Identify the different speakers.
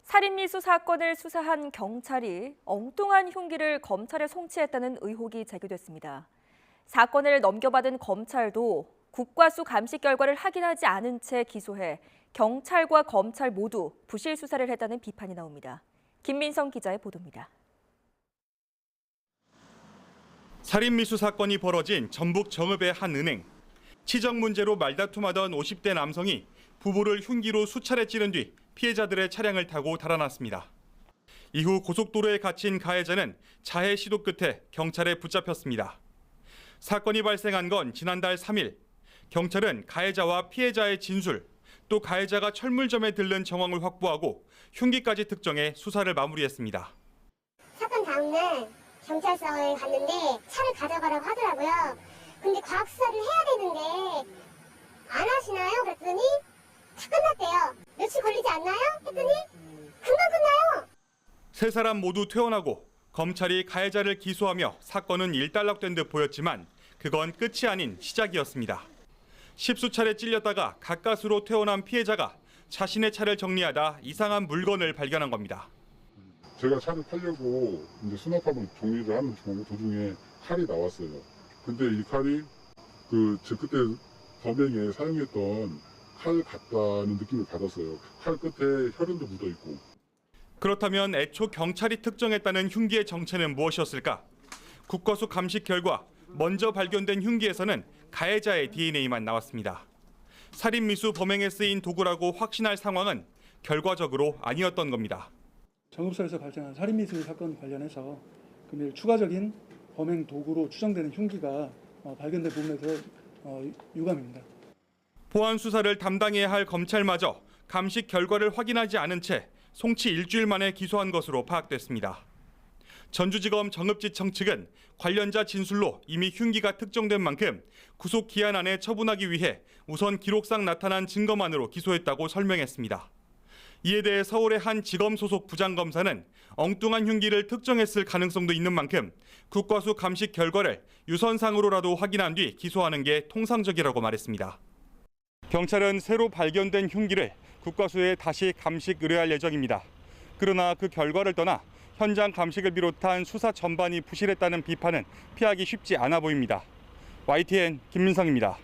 Speaker 1: 살인미수 사건을 수사한 경찰이 엉뚱한 흉기를 검찰에 송치했다는 의혹이 제기됐습니다. 사건을 넘겨받은 검찰도 국과수 감식 결과를 확인하지 않은 채 기소해 경찰과 검찰 모두 부실 수사를 했다는 비판이 나옵니다. 김민성 기자의 보도입니다.
Speaker 2: 살인미수 사건이 벌어진 전북 정읍의 한 은행. 치정 문제로 말다툼하던 50대 남성이 부부를 흉기로 수차례 찌른 뒤 피해자들의 차량을 타고 달아났습니다. 이후 고속도로에 갇힌 가해자는 자해 시도 끝에 경찰에 붙잡혔습니다. 사건이 발생한 건 지난달 3일. 경찰은 가해자와 피해자의 진술, 또 가해자가 철물점에 들른 정황을 확보하고 흉기까지 특정해 수사를 마무리했습니다.
Speaker 3: 사건 다음날 경찰서에 갔는데 차를 가져가라고 하더라고요. 근데 과학 수사를 해야 되는데 안 하시나요? 그랬더니 다 끝났대요. 며칠 걸리지 않나요? 했더니 금방 끝나요.
Speaker 2: 세 사람 모두 퇴원하고 검찰이 가해자를 기소하며 사건은 일단락된 듯 보였지만 그건 끝이 아닌 시작이었습니다. 십수차례 찔렸다가 가까스로 퇴원한 피해자가 자신의 차를 정리하다 이상한 물건을 발견한 겁니다.
Speaker 4: 제가 차를 타려고 이제 수납함을 정리를 하는 도중에 칼이 나왔어요. 근데 이 칼이 제 그때 범행에 사용했던 칼 같다는 느낌을 받았어요. 칼 끝에 혈흔도 묻어 있고.
Speaker 2: 그렇다면 애초 경찰이 특정했다는 흉기의 정체는 무엇이었을까? 국과수 감식 결과 먼저 발견된 흉기에서는 가해자의 DNA만 나왔습니다. 살인미수 범행에 쓰인 도구라고 확신할 상황은 결과적으로 아니었던 겁니다.
Speaker 5: 정읍사에서 발생한 살인미수 사건 관련해서 금일 추가적인 범행 도구로 추정되는 흉기가 발견된 부분에서 유감입니다.
Speaker 2: 보안 수사를 담당해야 할 검찰마저 감식 결과를 확인하지 않은 채 송치 일주일 만에 기소한 것으로 파악됐습니다. 전주지검 정읍지청 측은 관련자 진술로 이미 흉기가 특정된 만큼 구속 기한 안에 처분하기 위해 우선 기록상 나타난 증거만으로 기소했다고 설명했습니다. 이에 대해 서울의 한 지검 소속 부장검사는 엉뚱한 흉기를 특정했을 가능성도 있는 만큼 국과수 감식 결과를 유선상으로라도 확인한 뒤 기소하는 게 통상적이라고 말했습니다. 경찰은 새로 발견된 흉기를 국과수에 다시 감식 의뢰할 예정입니다. 그러나 그 결과를 떠나 현장 감식을 비롯한 수사 전반이 부실했다는 비판은 피하기 쉽지 않아 보입니다. YTN 김민성입니다.